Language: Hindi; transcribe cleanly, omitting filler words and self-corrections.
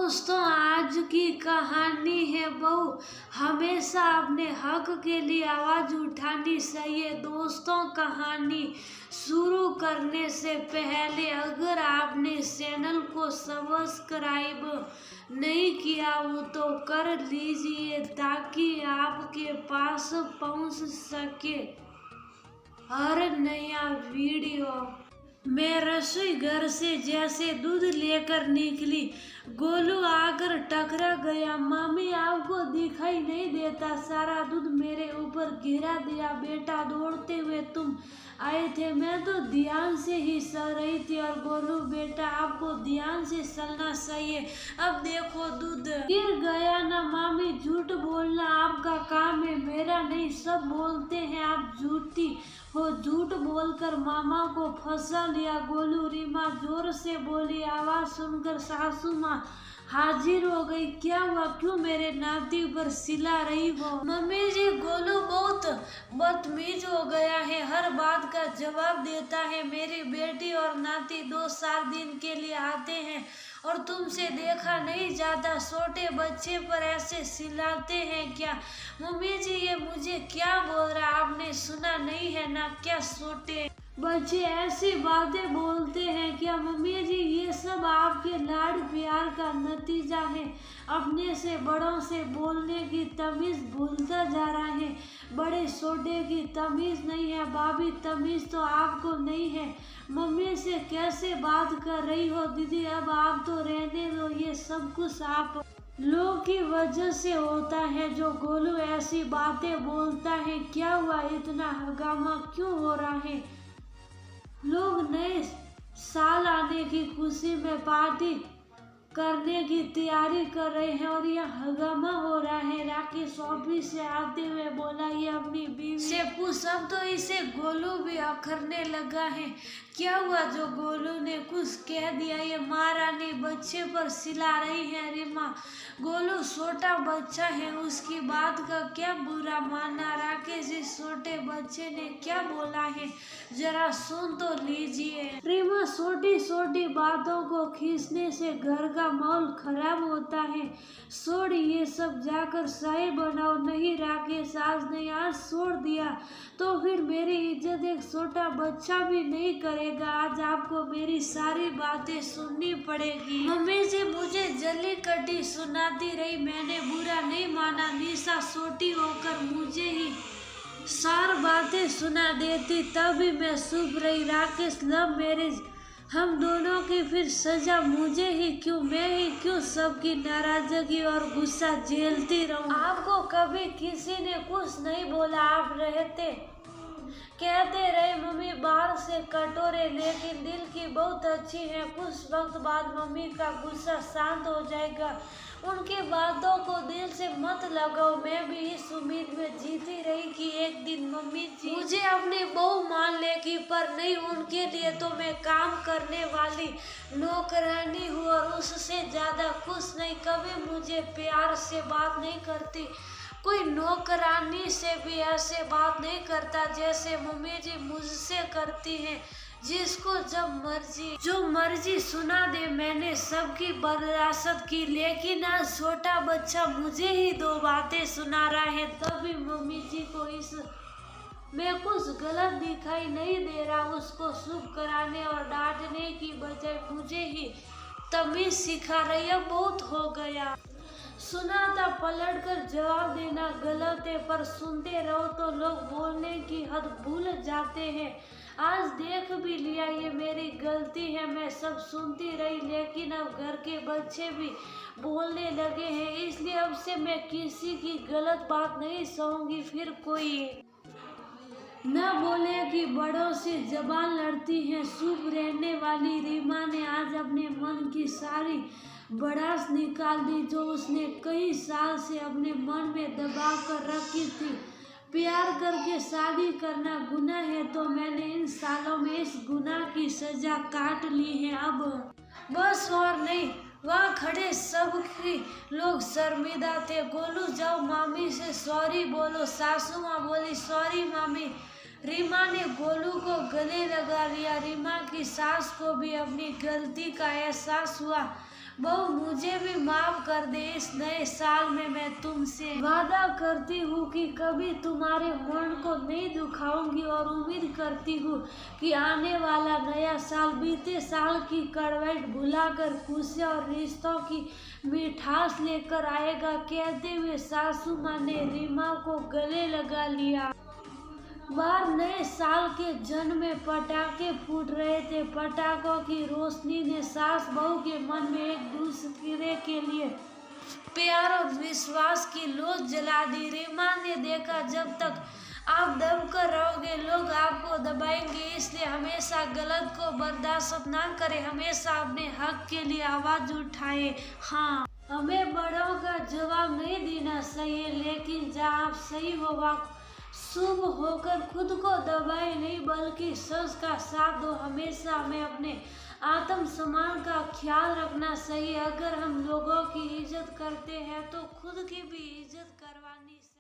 दोस्तों, आज की कहानी है बहू हमेशा अपने हक के लिए आवाज उठानी चाहिए। दोस्तों, कहानी शुरू करने से पहले अगर आपने चैनल को सब्सक्राइब नहीं किया हो तो कर लीजिए ताकि आपके पास पहुंच सके हर नया वीडियो। मैं रसोई घर से जैसे दूध लेकर निकली, गोलू आकर टकरा गया। मम्मी, आपको दिखाई नहीं देता? सारा दूध मेरे ऊपर गिरा दिया। बेटा, दौड़ते हुए तुम आए थे, मैं तो ध्यान से ही चल रही थी। और गोलू, बेटा आपको ध्यान से चलना चाहिए। अब देखो दूध गिर गया ना। मम्मी, झूठ बोलना आपका काम है, मेरा नहीं। सब बोलते हैं आप झूठी हो। झूठ बोलकर मामा को फंसा लिया। गोलू, रीमा जोर से बोली। आवाज सुनकर सासू माँ हाजिर हो गई। क्या हुआ? क्यों मेरे नाती पर चिल्ला रही हो? मम्मी जी, गोलू बहुत बदतमीज हो गया है, हर बात का जवाब देता है। मेरी बेटी और नाती 2-4 दिन के लिए आते हैं और तुमसे देखा नहीं जाता। छोटे बच्चे पर ऐसे चिल्लाते हैं क्या? मम्मी जी, ये मुझे क्या बोल रहा, आपने सुना नहीं है ना? क्या छोटे बच्चे ऐसी बातें बोलते हैं क्या? मम्मी जी, ये सब आपके लाड प्यार का नतीजा है। अपने से बड़ों से बोलने की तमीज भूलता जा रहा है। बड़े छोटे की तमीज नहीं है। भाभी, तमीज तो आपको नहीं है। मम्मी से कैसे बात कर रही हो? दीदी, अब आप तो रहने दो। ये सब कुछ आप लोग की वजह से होता है जो गोलू ऐसी बातें बोलता है। क्या हुआ? इतना हंगामा क्यों हो रहा है? लोग नए साल आने की खुशी में पार्टी करने की तैयारी कर रहे हैं और यह हंगामा हो रहा है। राकेश ऑफिस से आते हुए बोला, ये अपनी बीवी से पूछ। अब तो इसे गोलू भी अखरने लगा है। क्या हुआ जो गोलू ने कुछ कह दिया? ये महारानी बच्चे पर चिल्ला रही है। रीमा, गोलू छोटा बच्चा है, उसकी बात का क्या बुरा मानना? राकेश, इस छोटे बच्चे ने क्या बोला है, जरा सुन तो लीजिए। रीमा, छोटी छोटी बातों को खींचने से घर का माहौल खराब होता है। छोड़ ये सब, जाकर चाय बनाओ। नहीं राकेश, आज नहीं, आज छोड़ दिया तो फिर मेरी इज्जत एक छोटा बच्चा भी नहीं करेगा। आज आपको मेरी सारी बातें सुननी पड़ेगी। मम्मी जी, मुझे जली कटी सुनाती रही, मैंने बुरा नहीं माना। निशा छोटी होकर मुझे ही 4 बातें सुना देती, तभी मैं चुप रही। राकेश, लव मैरिज हम दोनों की फिर सजा मुझे ही क्यों? मैं ही क्यों सबकी नाराजगी और गुस्सा झेलती रहूं? आपको कभी किसी ने कुछ नहीं बोला, आप रहते कहते रहे मम्मी बाहर से कटोरे, लेकिन दिल की बहुत अच्छी है। कुछ वक्त बाद मम्मी का गुस्सा शांत हो जाएगा। उनकी बातों को दिल से मत लगाओ। मैं भी इस उम्मीद में जीती रही कि एक दिन मम्मी जी मुझे अपनी बहू मान लेगी, पर नहीं। उनके लिए तो मैं काम करने वाली नौकरानी हूँ और उससे ज्यादा कुछ नहीं। कभी मुझे प्यार से बात नहीं करती, कोई नौकरानी से भी ऐसे बात नहीं करता जैसे मम्मी जी मुझसे करती हैं। जिसको जब मर्जी जो मर्जी सुना दे। मैंने सबकी बर्दाश्त की, लेकिन आज छोटा बच्चा मुझे ही 2 बातें सुना रहा है। तभी मम्मी जी को इस में कुछ गलत दिखाई नहीं दे रहा। उसको शुभ कराने और डांटने की बजाय मुझे ही तमीज सिखा रही है। बहुत हो गया। सुना था पलट कर जवाब देना गलत है, पर सुनते रहो तो लोग बोलने की हद भूल जाते हैं। आज देख भी लिया, ये मेरी गलती है। मैं सब सुनती रही, लेकिन अब घर के बच्चे भी बोलने लगे हैं, इसलिए अब से मैं किसी की गलत बात नहीं सहूंगी। फिर कोई न बोले कि बड़ों से जबान लड़ती है। चुप रहने वाली रीमा ने आज अपने मन की सारी भड़ास निकाल दी, जो उसने कई साल से अपने मन में दबा कर रखी थी। प्यार करके शादी करना गुनाह है, तो मैंने इन सालों में इस गुनाह की सजा काट ली है। अब बस और नहीं। वहाँ खड़े सब लोग शर्मिंदा थे। गोलू, जाओ मामी से सॉरी बोलो। सासू माँ बोली, सॉरी मामी। रीमा ने गोलू को गले लगा लिया। रीमा की सास को भी अपनी गलती का एहसास हुआ। बहू मुझे भी माफ कर दे। इस नए साल में मैं तुमसे वादा करती हूँ कि कभी तुम्हारे मन को नहीं दुखाऊंगी और उम्मीद करती हूँ कि आने वाला नया साल बीते साल की कड़वाहट भुलाकर खुशियाँ और रिश्तों की मिठास लेकर आएगा। कहते हुए सासू माँ ने रीमा को गले लगा लिया। बाहर नए साल के जन्म में पटाखे फूट रहे थे। पटाखों की रोशनी ने सास बहू के मन में एक दूसरे के लिए प्यार और विश्वास की लौ जला दी। रीमा ने देखा, जब तक आप दबकर रहोगे लोग आपको दबाएंगे, इसलिए हमेशा गलत को बर्दाश्त ना करें, हमेशा अपने हक के लिए आवाज उठाए। हाँ, हमें बड़ों का जवाब नहीं देना चाहिए, लेकिन जहाँ आप सही हो वहाँ शुभ होकर खुद को दबाए नहीं बल्कि सच का साथ दो। हमेशा हमें अपने आत्मसम्मान का ख्याल रखना चाहिए। अगर हम लोगों की इज्जत करते हैं तो खुद की भी इज्जत करवानी चाहिए।